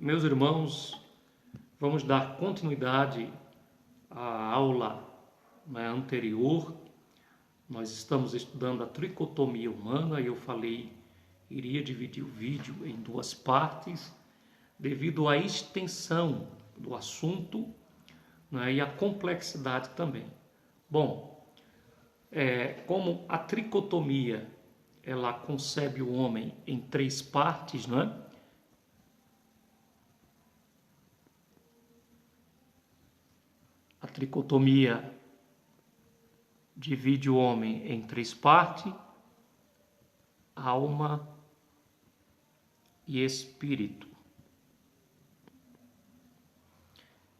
Meus irmãos, vamos dar continuidade à aula anterior. Nós estamos estudando a tricotomia humana e eu falei iria dividir o vídeo em duas partes devido à extensão do assunto, e a complexidade também. Bom, como a tricotomia ela concebe o homem em três partes, A tricotomia divide o homem em três partes: alma e espírito.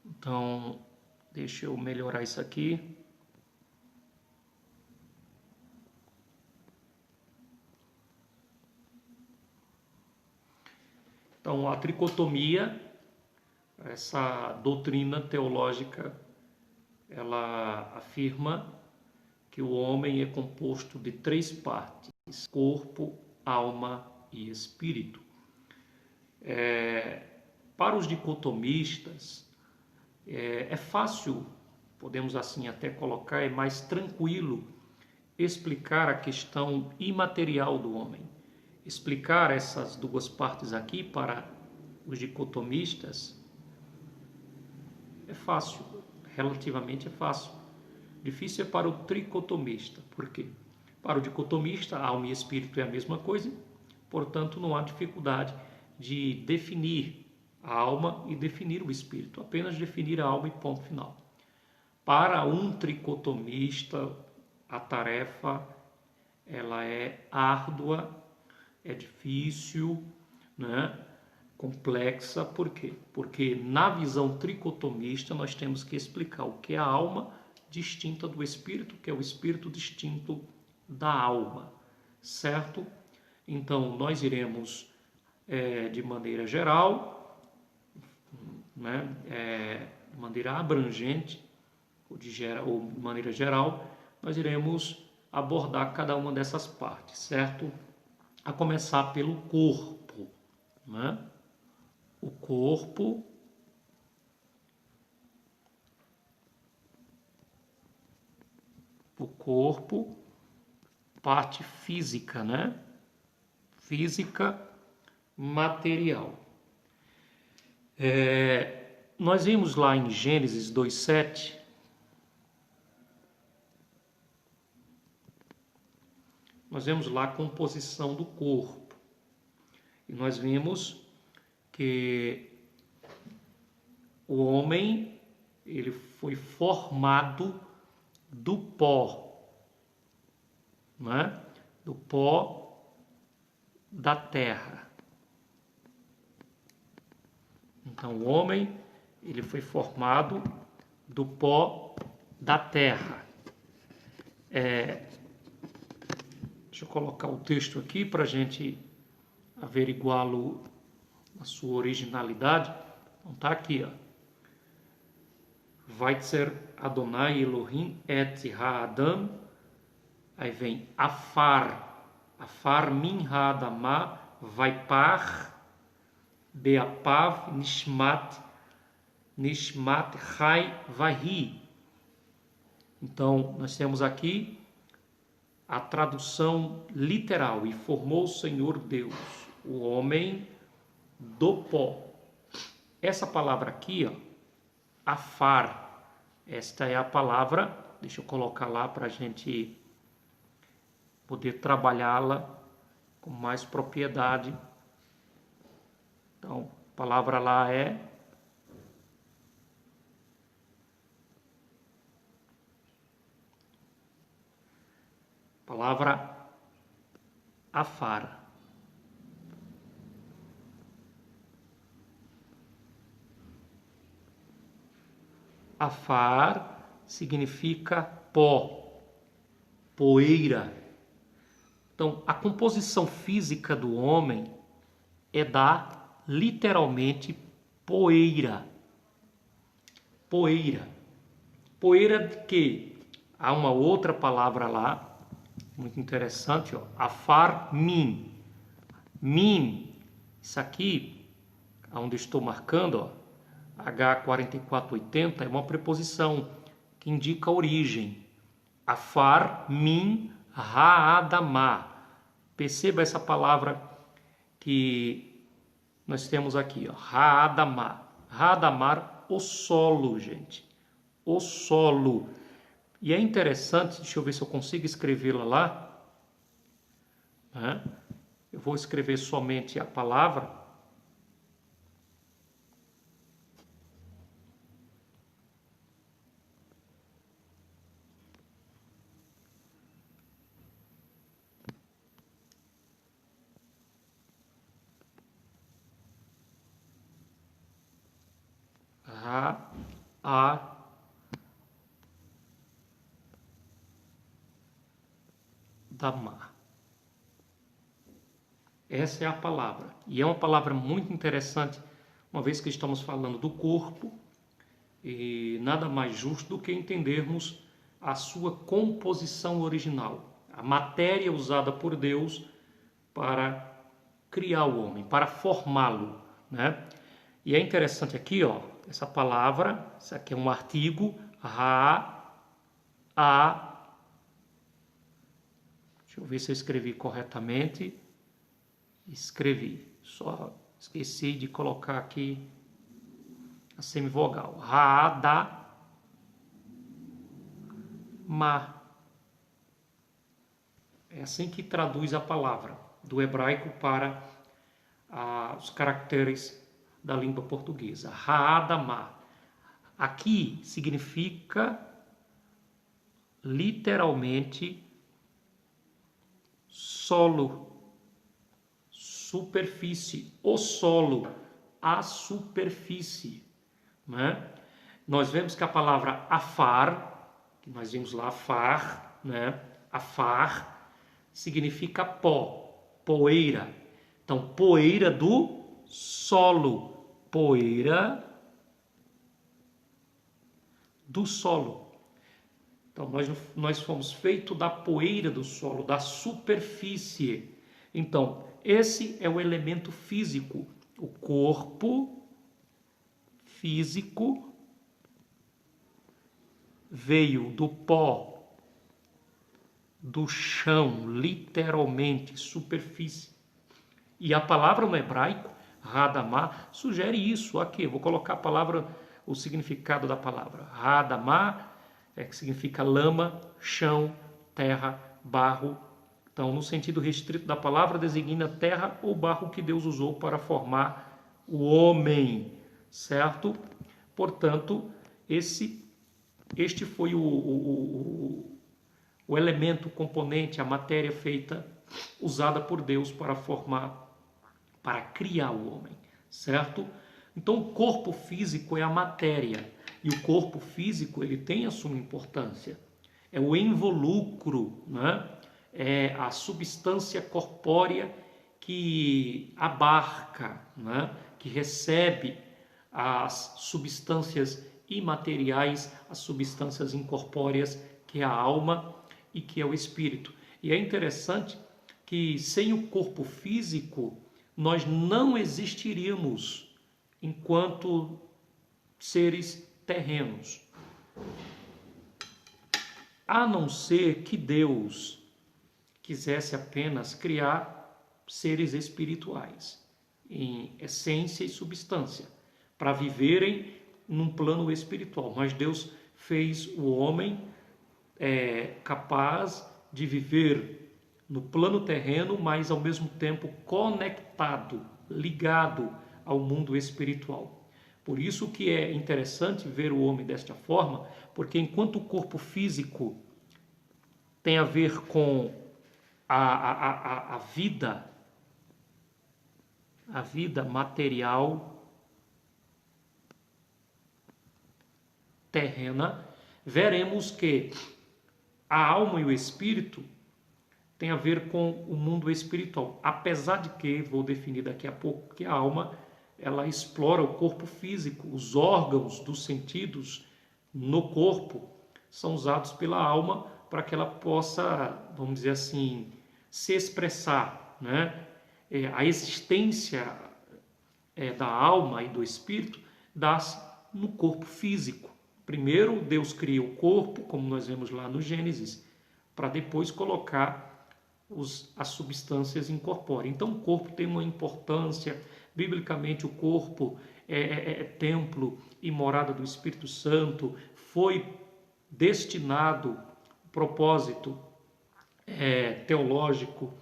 Então, deixa eu melhorar isso aqui. Então, a tricotomia, essa doutrina teológica, ela afirma que o homem é composto de três partes: corpo, alma e espírito. Para os dicotomistas, é fácil, podemos assim até colocar, é mais tranquilo explicar a questão imaterial do homem. Explicar essas duas partes aqui para os dicotomistas é fácil, relativamente é fácil. Difícil é para o tricotomista. Por quê? Para o dicotomista, alma e espírito é a mesma coisa, portanto não há dificuldade de definir a alma e definir o espírito, apenas definir a alma e ponto final. Para um tricotomista, a tarefa ela é árdua, é difícil, complexa. Por quê? Porque na visão tricotomista nós temos que explicar o que é a alma distinta do espírito, que é o espírito distinto da alma, certo? Então nós iremos de maneira geral, de maneira abrangente, ou de maneira geral, nós iremos abordar cada uma dessas partes, certo? A começar pelo corpo, O corpo, parte física, Física, material. Nós vimos lá em Gênesis 2:7, nós vemos lá a composição do corpo. E nós vimos que o homem ele foi formado do pó, do pó da terra. Então o homem ele foi formado do pó da terra. Deixa eu colocar o texto aqui para a gente averiguá-lo na sua originalidade. Então tá aqui, Vaitzer Adonai Elohim et ha-Adam. Aí vem Afar min ha-Adamah vaipar beapav nishmat chai vahi. Então nós temos aqui a tradução literal: e formou o Senhor Deus o homem do pó. Essa palavra aqui, afar, esta é a palavra, deixa eu colocar lá para a gente poder trabalhá-la com mais propriedade. Então, a palavra lá é palavra afar. Afar significa pó, poeira. Então, a composição física do homem é da, literalmente, poeira. Poeira. Poeira de quê? Há uma outra palavra lá, muito interessante, afar min. Min, isso aqui, onde estou marcando, ó, H4480, é uma preposição que indica a origem. Afar, min, ha'adamah. Perceba essa palavra que nós temos aqui, ó, ha'adamah. Ha'adamah, o solo, gente. O solo. E é interessante, deixa eu ver se eu consigo escrevê-la lá. Né? Eu vou escrever somente a palavra. Ha'adamah. Essa é a palavra. E é uma palavra muito interessante, uma vez que estamos falando do corpo, e nada mais justo do que entendermos a sua composição original, a matéria usada por Deus para criar o homem, para formá-lo, né? E é interessante aqui, ó, essa palavra, isso aqui é um artigo, deixa eu ver se eu escrevi corretamente. Escrevi, só esqueci de colocar aqui a semivogal. Ha'adamah. É assim que traduz a palavra do hebraico para os caracteres da língua portuguesa. Ha'adamah. Aqui significa literalmente solo, superfície, o solo, a superfície, né? Nós vemos que a palavra afar, que nós vimos lá, afar, né? Afar significa pó, poeira. Então, poeira do solo, poeira do solo. Então, nós fomos feitos da poeira do solo, da superfície. Então, esse é o elemento físico. O corpo físico veio do pó, do chão, literalmente, superfície. E a palavra no hebraico, Ha'adamah, sugere isso. Aqui, eu vou colocar a palavra, o significado da palavra. Ha'adamah que significa lama, chão, terra, barro. Então, no sentido restrito da palavra, designa terra ou barro que Deus usou para formar o homem, certo? Portanto, este foi o elemento, o componente, a matéria feita, usada por Deus para formar, para criar o homem, certo? Então, o corpo físico é a matéria, e o corpo físico ele tem a sua importância. É o involucro, né? É a substância corpórea que abarca, né? Que recebe as substâncias imateriais, as substâncias incorpóreas, que é a alma e que é o espírito. E é interessante que sem o corpo físico nós não existiríamos enquanto seres terrenos, a não ser que Deus quisesse apenas criar seres espirituais em essência e substância para viverem num plano espiritual. Mas Deus fez o homem capaz de viver no plano terreno, mas ao mesmo tempo conectado, ligado ao mundo espiritual. Por isso que é interessante ver o homem desta forma, porque enquanto o corpo físico tem a ver com a vida material terrena, veremos que a alma e o espírito têm a ver com o mundo espiritual. Apesar de que, vou definir daqui a pouco, que a alma ela explora o corpo físico, os órgãos dos sentidos no corpo são usados pela alma para que ela possa, vamos dizer assim, se expressar, né? A existência da alma e do espírito dá-se no corpo físico. Primeiro, Deus cria o corpo, como nós vemos lá no Gênesis, para depois colocar as substâncias incorpóreas. Então, o corpo tem uma importância. Biblicamente, o corpo é templo e morada do Espírito Santo. Foi destinado, propósito teológico,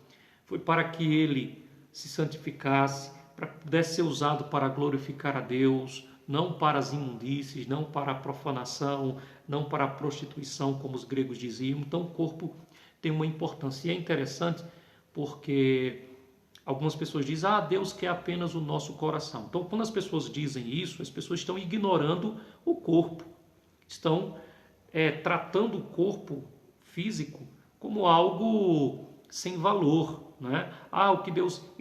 foi para que ele se santificasse, para que pudesse ser usado para glorificar a Deus, não para as imundícies, não para a profanação, não para a prostituição, como os gregos diziam. Então, o corpo tem uma importância. E é interessante porque algumas pessoas dizem, Deus quer apenas o nosso coração. Então, quando as pessoas dizem isso, as pessoas estão ignorando o corpo, estão tratando o corpo físico como algo sem valor, né? O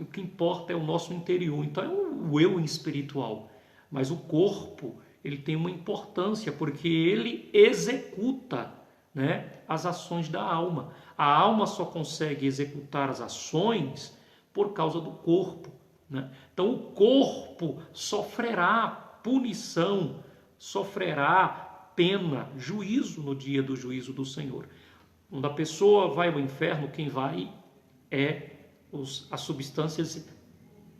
que importa é o nosso interior. Então, é o eu espiritual. Mas o corpo, ele tem uma importância, porque ele executa, né, as ações da alma. A alma só consegue executar as ações por causa do corpo, né? Então, o corpo sofrerá punição, sofrerá pena, juízo no dia do juízo do Senhor. Quando a pessoa vai ao inferno, quem vai as substâncias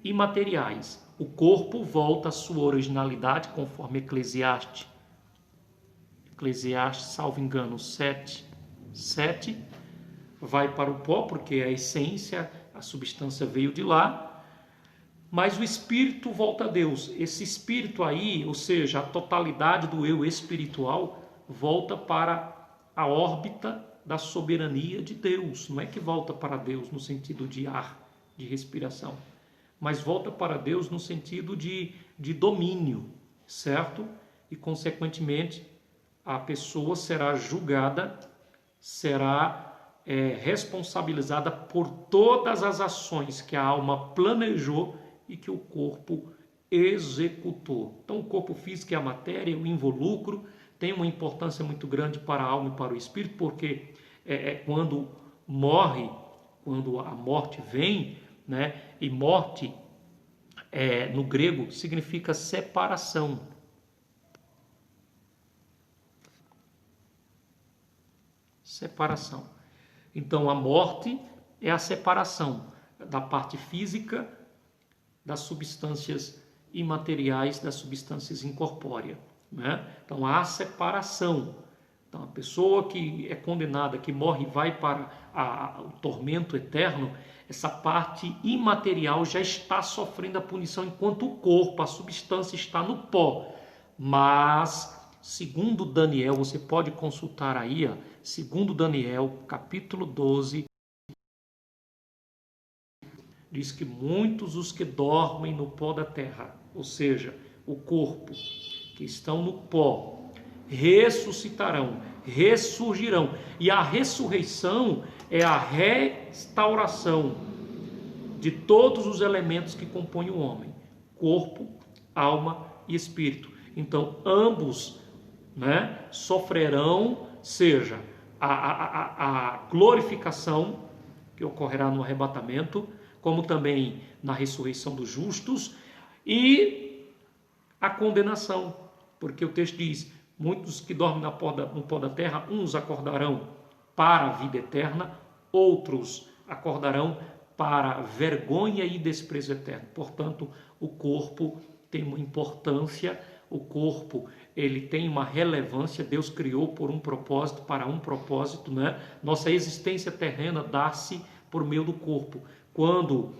imateriais. O corpo volta à sua originalidade, conforme Eclesiastes, salvo engano, 7, vai para o pó, porque a essência, a substância veio de lá, mas o espírito volta a Deus. Esse espírito aí, ou seja, a totalidade do eu espiritual, volta para a órbita da soberania de Deus. Não é que volta para Deus no sentido de ar, de respiração, mas volta para Deus no sentido de domínio, certo? E, consequentemente, a pessoa será julgada, será responsabilizada por todas as ações que a alma planejou e que o corpo executou. Então, o corpo físico é a matéria, o involucro, tem uma importância muito grande para a alma e para o espírito, porque quando a morte vem, né? E morte, no grego, significa separação. Separação. Então, a morte é a separação da parte física das substâncias imateriais, das substâncias incorpóreas, né? Então, há separação. Então, a pessoa que é condenada, que morre e vai para o tormento eterno, essa parte imaterial já está sofrendo a punição, enquanto o corpo, a substância, está no pó. Mas, segundo Daniel, você pode consultar aí, segundo Daniel, capítulo 12, diz que muitos os que dormem no pó da terra, ou seja, o corpo, que estão no pó, ressuscitarão, ressurgirão. E a ressurreição é a restauração de todos os elementos que compõem o homem: corpo, alma e espírito. Então, ambos, né, sofrerão, seja a glorificação, que ocorrerá no arrebatamento, como também na ressurreição dos justos, e a condenação, porque o texto diz: muitos que dormem no pó da terra, uns acordarão para a vida eterna, outros acordarão para vergonha e desprezo eterno. Portanto, o corpo tem uma importância, o corpo ele tem uma relevância. Deus criou por um propósito, para um propósito, né? Nossa existência terrena dá-se por meio do corpo. Quando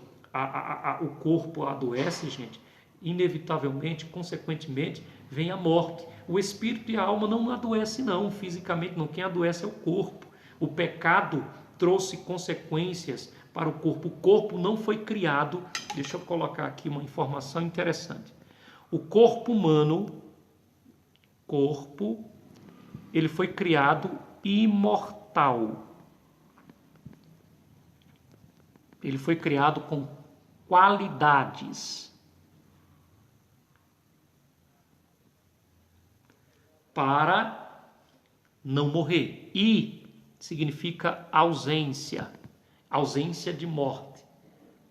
o corpo adoece, gente, inevitavelmente, consequentemente, vem a morte. O espírito e a alma não adoecem, não, fisicamente não. Quem adoece é o corpo. O pecado trouxe consequências para o corpo. O corpo não foi criado. Deixa eu colocar aqui uma informação interessante. O corpo humano, ele foi criado imortal. Ele foi criado com qualidades para não morrer. E significa ausência de morte,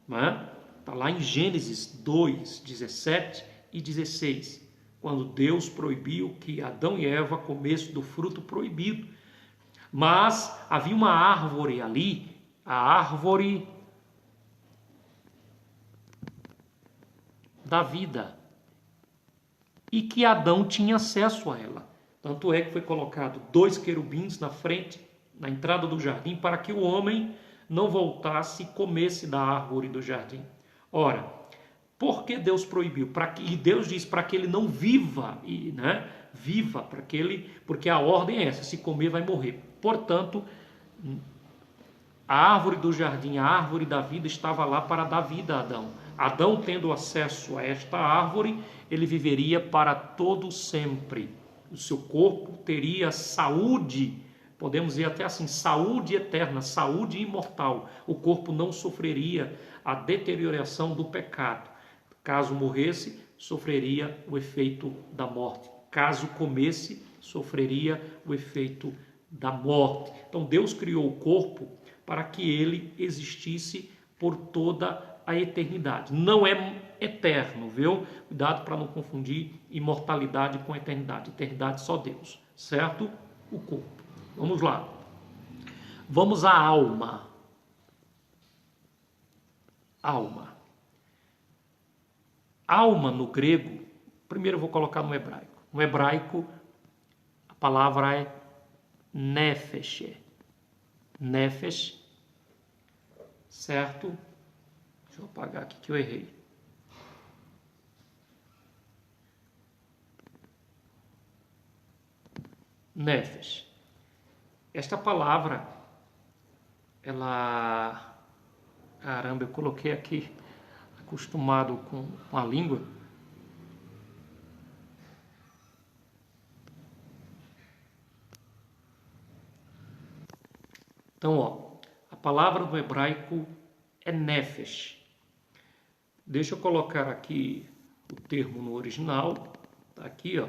né? Está lá em Gênesis 2, 17 e 16, quando Deus proibiu que Adão e Eva comessem do fruto proibido. Mas havia uma árvore ali, a árvore da vida, e que Adão tinha acesso a ela. Tanto é que foi colocado 2 querubins na frente, na entrada do jardim, para que o homem não voltasse e comesse da árvore do jardim. Ora, por que Deus proibiu? E Deus diz para que ele não viva, viva, porque a ordem é essa, se comer vai morrer. Portanto, a árvore do jardim, a árvore da vida, estava lá para dar vida a Adão. Adão, tendo acesso a esta árvore, ele viveria para todo sempre. O seu corpo teria saúde, podemos dizer até assim, saúde eterna, saúde imortal. O corpo não sofreria a deterioração do pecado. Caso morresse, sofreria o efeito da morte. Caso comesse, sofreria o efeito da morte. Então Deus criou o corpo para que ele existisse por toda a eternidade. Não é eterno, viu? Cuidado para não confundir imortalidade com eternidade. Eternidade só Deus, certo? O corpo. Vamos lá. Vamos à alma. Alma. Alma no grego, primeiro eu vou colocar no hebraico. No hebraico, a palavra é nefesh. Nefesh, certo? Deixa eu apagar aqui que eu errei. Nefesh. Esta palavra, ela... Caramba, eu coloquei aqui, acostumado com a língua. Então, ó, a palavra do hebraico é nefesh. Deixa eu colocar aqui o termo no original. Tá aqui, ó.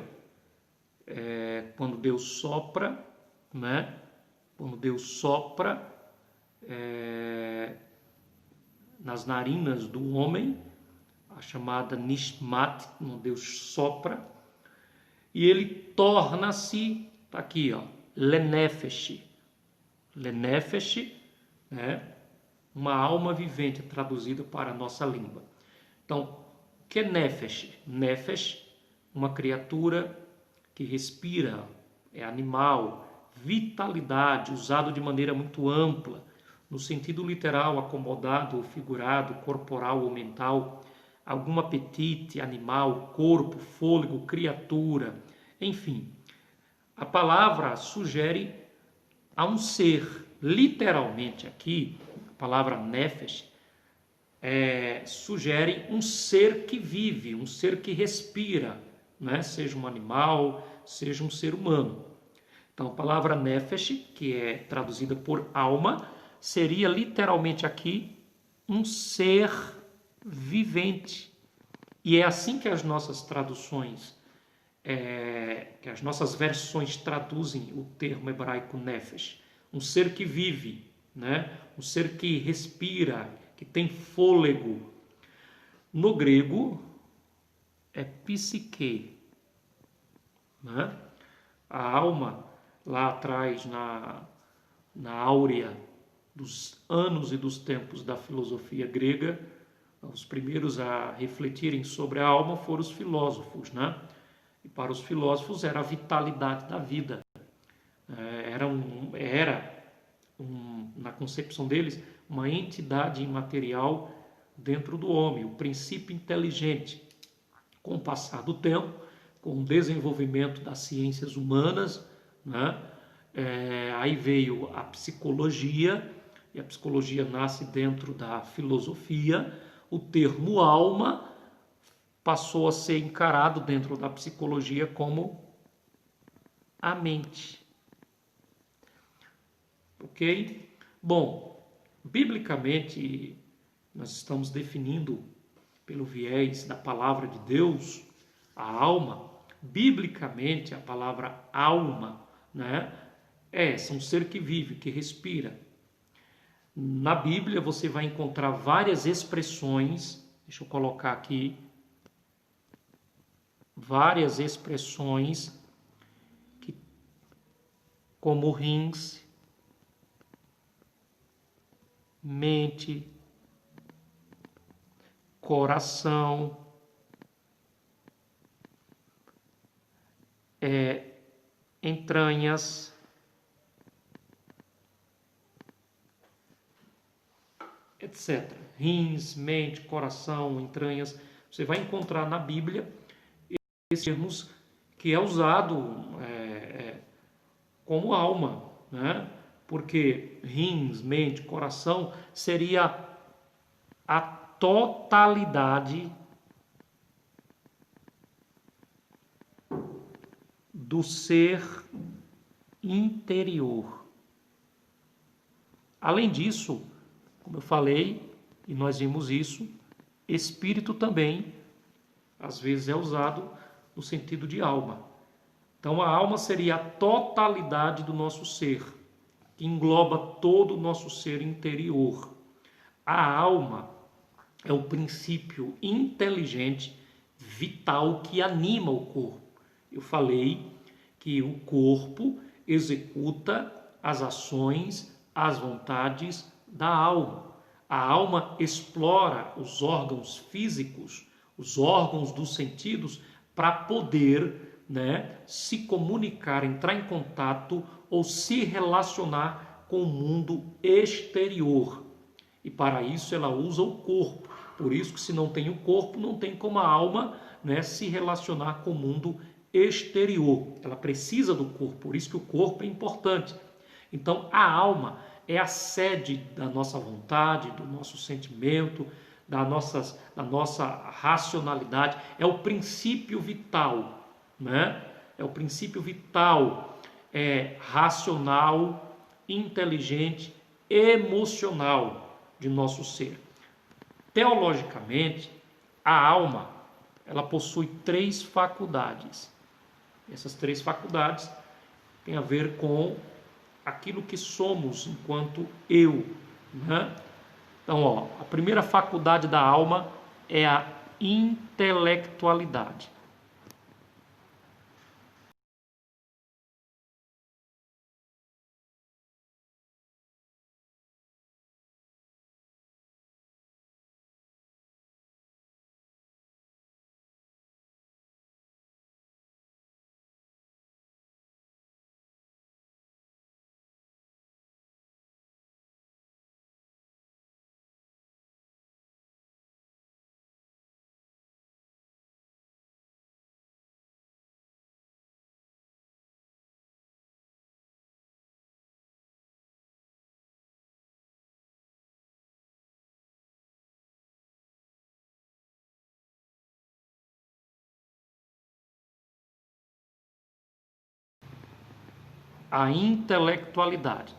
Quando Deus sopra, né? Quando Deus sopra nas narinas do homem, a chamada nishmat, quando Deus sopra, e ele torna-se, tá aqui, ó, lenefesh. Lenefesh, né? Uma alma vivente, traduzida para a nossa língua. Então, o que é nefesh? Nefesh, uma criatura que respira, é animal, vitalidade, usado de maneira muito ampla, no sentido literal, acomodado ou figurado, corporal ou mental, algum apetite animal, corpo, fôlego, criatura, enfim. A palavra sugere a um ser, literalmente aqui, a palavra nefesh, sugere um ser que vive, um ser que respira, né? Seja um animal, seja um ser humano. Então, a palavra nefesh, que é traduzida por alma, seria literalmente aqui um ser vivente. E é assim que as nossas traduções, que as nossas versões traduzem o termo hebraico nefesh. Um ser que vive, né? Um ser que respira, que tem fôlego. No grego, é psique, né? A alma, lá atrás, na áurea dos anos e dos tempos da filosofia grega, os primeiros a refletirem sobre a alma foram os filósofos, né? E para os filósofos era a vitalidade da vida. Na concepção deles, uma entidade imaterial dentro do homem, o princípio inteligente. Com o passar do tempo, com o desenvolvimento das ciências humanas, né? Aí veio a psicologia, e a psicologia nasce dentro da filosofia. O termo alma passou a ser encarado dentro da psicologia como a mente. Ok? Bom, biblicamente, nós estamos definindo, pelo viés da palavra de Deus, a alma. Biblicamente, a palavra alma, né, é um ser que vive, que respira. Na Bíblia, você vai encontrar várias expressões Deixa eu colocar aqui várias expressões como rins, mente, coração, entranhas, etc. Rins, mente, coração, entranhas. Você vai encontrar na Bíblia esses termos que é usado como alma, né? Porque rins, mente, coração seria a totalidade do ser interior. Além disso, como eu falei, e nós vimos isso, espírito também, às vezes é usado no sentido de alma. Então a alma seria a totalidade do nosso ser, que engloba todo o nosso ser interior. A alma é o princípio inteligente, vital, que anima o corpo. Eu falei que o corpo executa as ações, as vontades da alma. A alma explora os órgãos físicos, os órgãos dos sentidos, para poder, se comunicar, entrar em contato ou se relacionar com o mundo exterior. E para isso ela usa o corpo. Por isso que se não tem o corpo, não tem como a alma se relacionar com o mundo exterior. Ela precisa do corpo, por isso que o corpo é importante. Então a alma é a sede da nossa vontade, do nosso sentimento, da nossa racionalidade, é o princípio vital, É o princípio vital, racional, inteligente, emocional de nosso ser. Teologicamente, a alma, ela possui 3 faculdades. Essas 3 faculdades têm a ver com aquilo que somos enquanto eu, Então, a primeira faculdade da alma é a intelectualidade. A intelectualidade.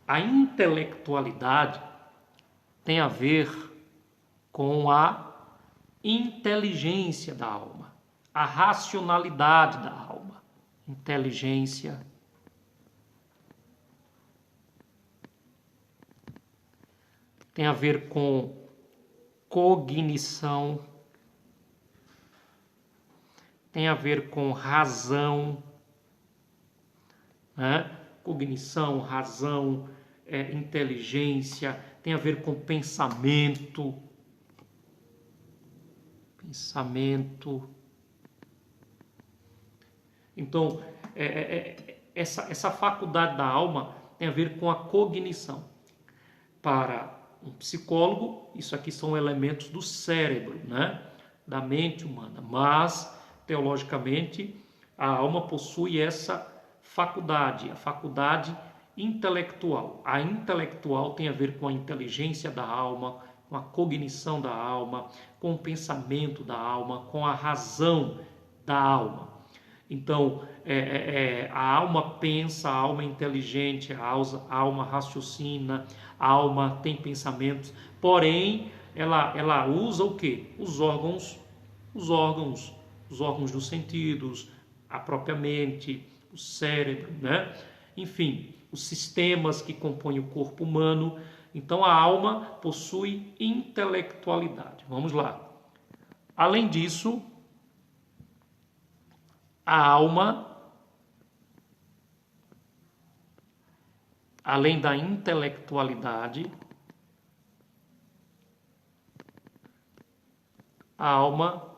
A intelectualidade tem a ver com a inteligência da alma, a racionalidade da alma. Inteligência. Tem a ver com cognição. Tem a ver com razão, Cognição, razão, inteligência, tem a ver com pensamento. Então, essa faculdade da alma tem a ver com a cognição. Para um psicólogo, isso aqui são elementos do cérebro, da mente humana, mas teologicamente a alma possui essa faculdade, a faculdade intelectual. A intelectual tem a ver com a inteligência da alma, com a cognição da alma, com o pensamento da alma, com a razão da alma. Então, a alma pensa, a alma é inteligente, a alma raciocina, a alma tem pensamentos, porém, ela usa o quê? Os órgãos dos sentidos, a própria mente, o cérebro, Enfim, os sistemas que compõem o corpo humano. Então a alma possui intelectualidade. Vamos lá. Além disso, a alma, além da intelectualidade, a alma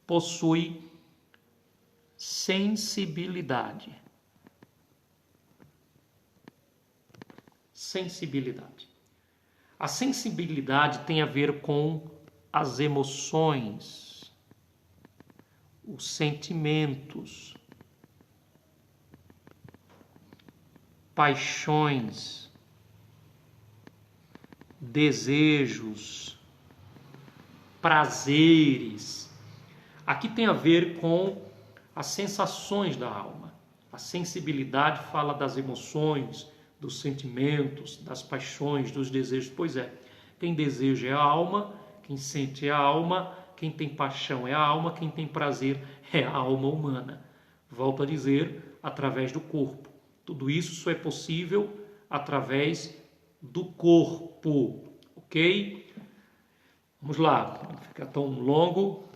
possui sensibilidade. Sensibilidade. A sensibilidade tem a ver com as emoções, os sentimentos, paixões, desejos, prazeres. Aqui tem a ver com as sensações da alma. A sensibilidade fala das emoções, dos sentimentos, das paixões, dos desejos. Pois é, quem deseja é a alma, quem sente é a alma, quem tem paixão é a alma, quem tem prazer é a alma humana. Volto a dizer, através do corpo. Tudo isso só é possível através do corpo, ok? Vamos lá, não fica tão longo.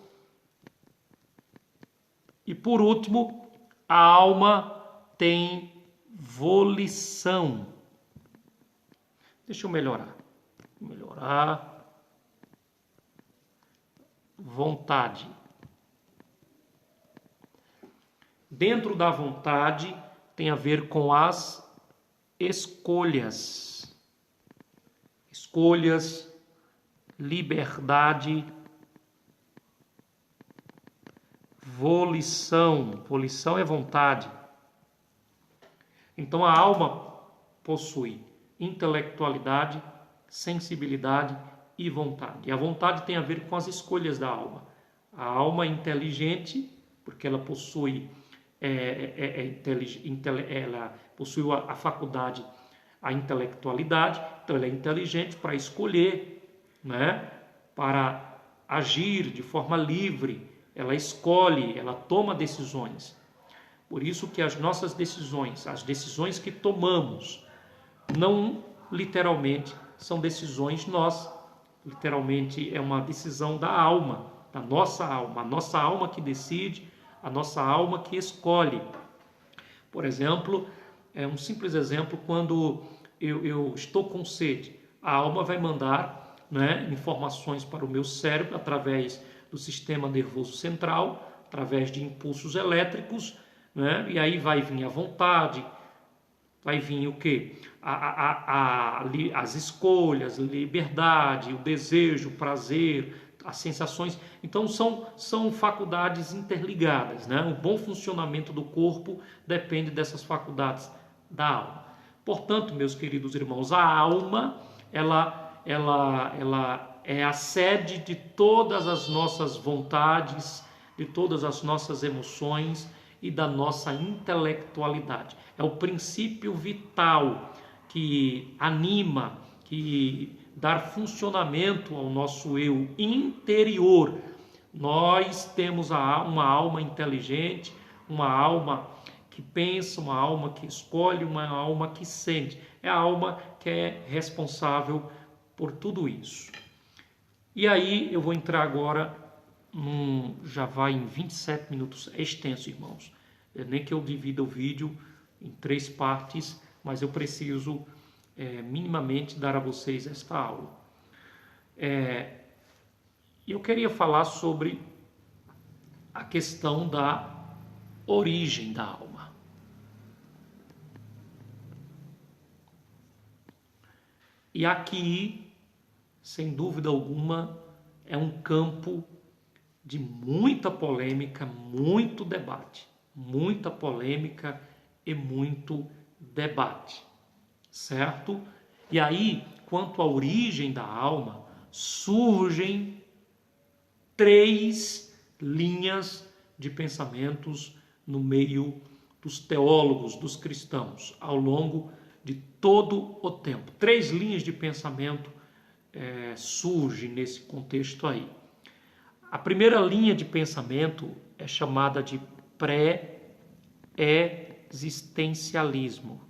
E por último, a alma tem volição. Deixa eu melhorar. Vontade. Dentro da vontade tem a ver com as escolhas. Escolhas, liberdade, volição. Volição é vontade. Então a alma possui intelectualidade, sensibilidade e vontade. E a vontade tem a ver com as escolhas da alma. A alma é inteligente porque ela possui ela possui a faculdade, a intelectualidade. Então ela é inteligente para escolher, né? Para agir de forma livre. Ela escolhe, ela toma decisões. Por isso que as nossas decisões, as decisões que tomamos, não literalmente são decisões nossas. Literalmente é uma decisão da alma, da nossa alma. A nossa alma que decide, a nossa alma que escolhe. Por exemplo, um simples exemplo, quando eu estou com sede, a alma vai mandar, né, informações para o meu cérebro através do sistema nervoso central, através de impulsos elétricos, né? E aí vai vir a vontade, vai vir o quê? As escolhas, a liberdade, o desejo, o prazer, as sensações. Então são faculdades interligadas, né? O bom funcionamento do corpo depende dessas faculdades da alma. Portanto, meus queridos irmãos, a alma ela é a sede de todas as nossas vontades, de todas as nossas emoções e da nossa intelectualidade. É o princípio vital que anima, que dá funcionamento ao nosso eu interior. Nós temos uma alma inteligente, uma alma que pensa, uma alma que escolhe, uma alma que sente. É a alma que é responsável por tudo isso. E aí eu vou entrar agora já vai em 27 minutos, é extenso, irmãos. Nem que eu divida o vídeo em 3 partes, mas eu preciso minimamente dar a vocês esta aula. Eu queria falar sobre a questão da origem da alma. E aqui, sem dúvida alguma, é um campo de muita polêmica, muito debate. Muita polêmica e muito debate, certo? E aí, quanto à origem da alma, surgem 3 linhas de pensamentos no meio dos teólogos, dos cristãos, ao longo de todo o tempo. 3 linhas de pensamento surgem nesse contexto aí. A primeira linha de pensamento é chamada de pré-existencialismo.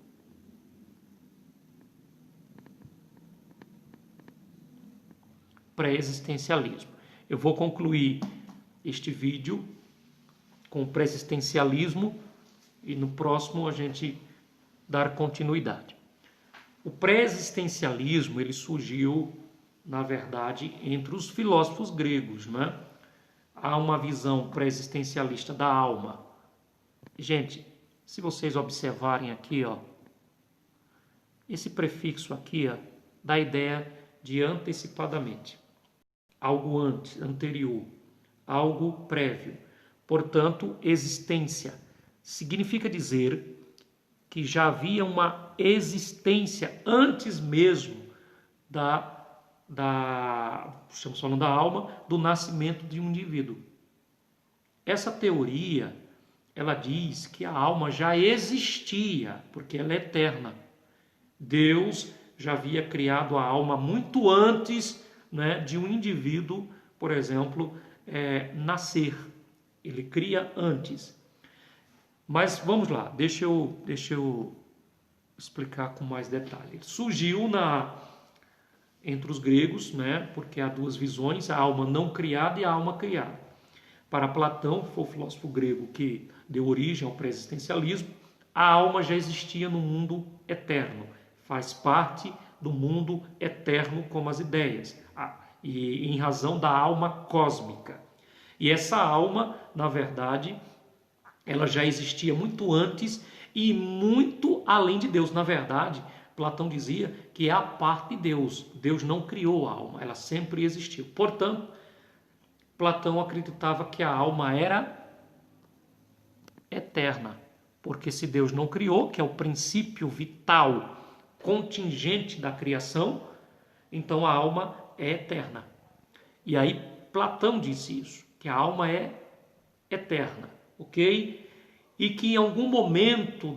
pré-existencialismo. Eu vou concluir este vídeo com o pré-existencialismo e no próximo a gente dar continuidade. O pré-existencialismo ele surgiu, na verdade, entre os filósofos gregos, né? Há uma visão pré-existencialista da alma. Gente, se vocês observarem aqui, ó, esse prefixo aqui, ó, dá a ideia de antecipadamente. Algo antes, anterior, algo prévio. Portanto, existência significa dizer que já havia uma existência antes mesmo estamos falando da alma, do nascimento de um indivíduo. Essa teoria, ela diz que a alma já existia, porque ela é eterna. Deus já havia criado a alma muito antes, né, de um indivíduo, por exemplo, nascer. Ele cria antes. Mas vamos lá, deixa eu explicar com mais detalhe. Surgiu entre os gregos, né, porque há duas visões, a alma não criada e a alma criada. Para Platão, que foi o filósofo grego que deu origem ao pré-existencialismo, a alma já existia no mundo eterno, faz parte do mundo eterno como as ideias, e em razão da alma cósmica. E essa alma, na verdade, ela já existia muito antes e muito além de Deus. Na verdade, Platão dizia que é a parte de Deus. Deus não criou a alma, ela sempre existiu. Portanto, Platão acreditava que a alma era eterna. Porque se Deus não criou, que é o princípio vital contingente da criação, então a alma é eterna. E aí Platão disse isso, que a alma é eterna, ok? E que em algum momento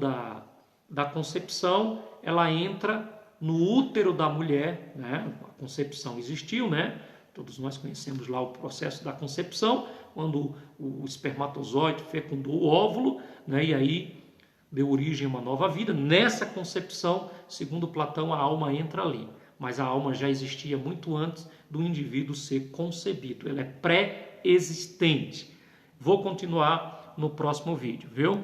da concepção ela entra no útero da mulher, né? A concepção existiu, né? Todos nós conhecemos lá o processo da concepção, quando o espermatozoide fecundou o óvulo, né? E aí deu origem a uma nova vida. Nessa concepção, segundo Platão, a alma entra ali. Mas a alma já existia muito antes do indivíduo ser concebido. Ela é pré-existente. Vou continuar no próximo vídeo, viu?